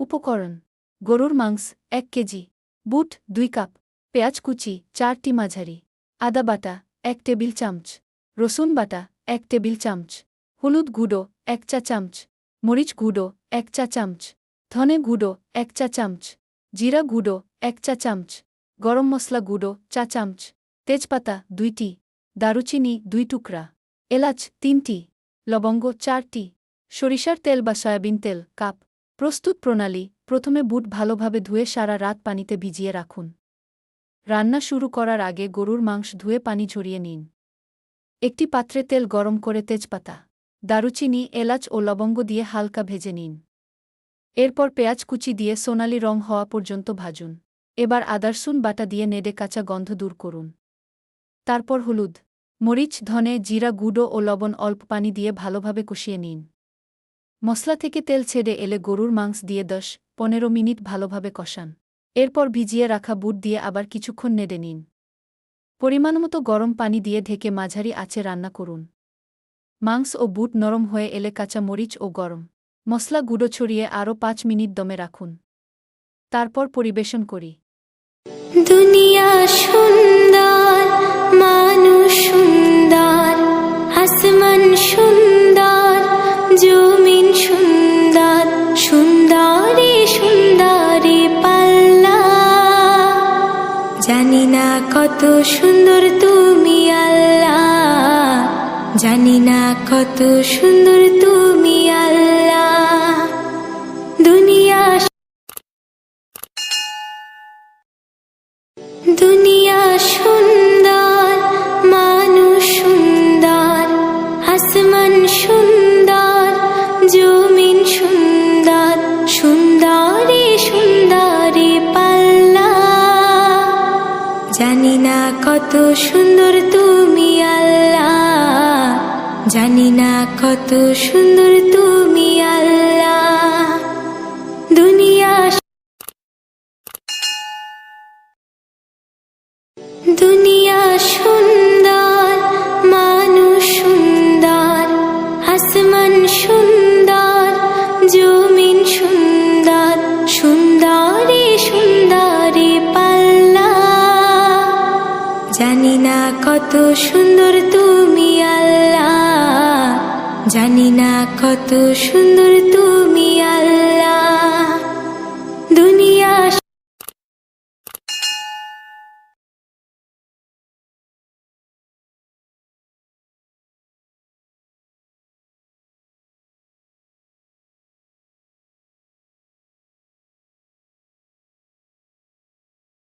উপকরণ: গরুর মাংস 1 কেজি, বুট 2 কাপ, পেঁয়াজ কুচি 4টি মাঝারি, আদা বাটা 1 টেবিল চামচ, রসুন বাটা 1 টেবিল চামচ, হলুদ গুঁড়ো 1 চা চামচ, মরিচ গুঁড়ো 1 চা চামচ, ধনে গুঁড়ো 1 চা চামচ, জিরা গুঁড়ো 1 চা চামচ, গরম মশলা গুঁড়ো চা চামচ, তেজপাতা 2টি, দারুচিনি 2 টুকরা, এলাচ 3টি, লবঙ্গ 4টি, সরিষার তেল বা সয়াবিন তেল কাপ। প্রস্তুত প্রণালী: প্রথমে বুট ভালোভাবে ধুয়ে সারা রাত পানিতে ভিজিয়ে রাখুন। রান্না শুরু করার আগে গরুর মাংস ধুয়ে পানি ঝরিয়ে নিন। একটি পাত্রে তেল গরম করে তেজপাতা, দারুচিনি, এলাচ ও লবঙ্গ দিয়ে হালকা ভেজে নিন। এরপর পেঁয়াজ কুচি দিয়ে সোনালি রং হওয়া পর্যন্ত ভাজুন। এবার আদা রসুন বাটা দিয়ে নেড়ে কাঁচা গন্ধ দূর করুন। তারপর হলুদ, মরিচ, ধনে, জিরা গুঁড়ো ও লবণ অল্প পানি দিয়ে ভালোভাবে কষিয়ে নিন। মশলা থেকে তেল ছেড়ে এলে গরুর মাংস দিয়ে 10-15 মিনিট ভালোভাবে কষান। এরপর ভিজিয়ে রাখা বুট দিয়ে আবার কিছুক্ষণ নেড়ে নিন। পরিমাণমতো গরম পানি দিয়ে ঢেকে মাঝারি আঁচে রান্না করুন। মাংস ও বুট নরম হয়ে এলে কাঁচা মরিচ ও গরম মশলা গুঁড়ো ছড়িয়ে আরও 5 মিনিট দমে রাখুন। তারপর পরিবেশন করি। দুনিয়া সুন্দর, মানুষ সুন্দর, আসমান সুন্দর, জমিন সুন্দর, সুন্দরী সুন্দরী পাল্লা। জানি না কত সুন্দর তুমি আল্লাহ, জানি না কত সুন্দর তুমি আল্লাহ। দুনিয়া দুনিয়া সুন্দর, মানুষ সুন্দর, আসমান সুন্দর, জমিন সুন্দর, সুন্দরী সুন্দরী পাল্লা। জানি না কত সুন্দর তুমি আল্লাহ, জানি না কত সুন্দর তুমি আল্লাহ। দুনিয়া দুনিয়া সুন্দর, মানুষ সুন্দর, আসমান সুন্দর, জমিন সুন্দর, সুন্দরী সুন্দরী পাল্লা। জানি না কত সুন্দর তুমি আল্লাহ, জানি না কত সুন্দর তুমি আল্লাহ।